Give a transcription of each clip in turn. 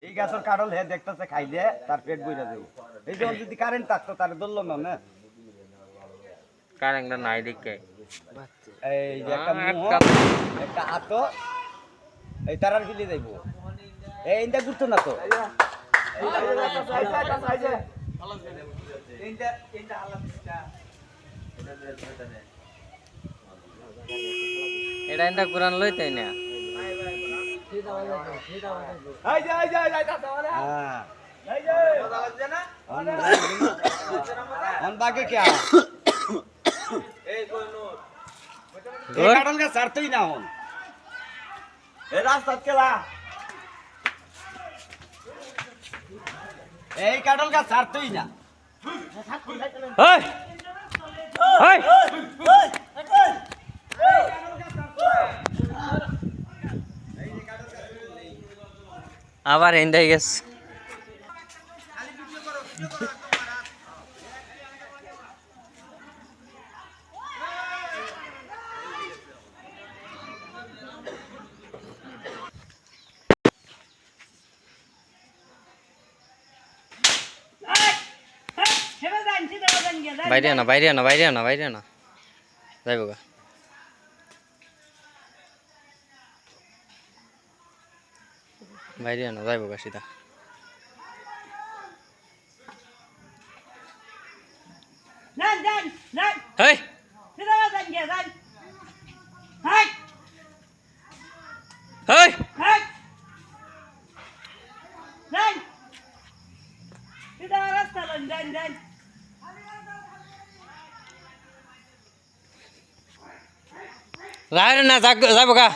এই গাছের কাটল হে দেখতেছে খাইলে তার পেট বইরা যাবে। এই যে যদি কারেন্ট থাকতো তার ধরলো না কারেন্টটা নাই দেখে এই যে একটা মুহ একটা হাতো এই তারার ফিলে যাইব এই ইন্দা ঘুরতো না তো এটা ইন্দা কুরান লইতাই না बाकी क्या काटल का सर तो ही ना हो रास्ता चला काटल का सर तो ही ना আবার এন্দাই গেছে বাইরে না যাইব গা বাইরে না যাইব গা সিধা হেই হেই রায় না যাইব গা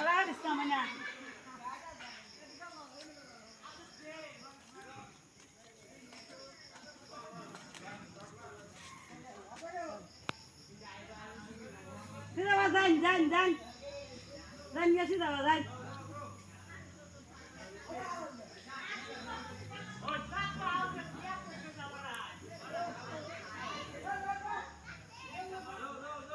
Sila ba, Dan? Dan, Dan. Dan, ya sila ba, Dan?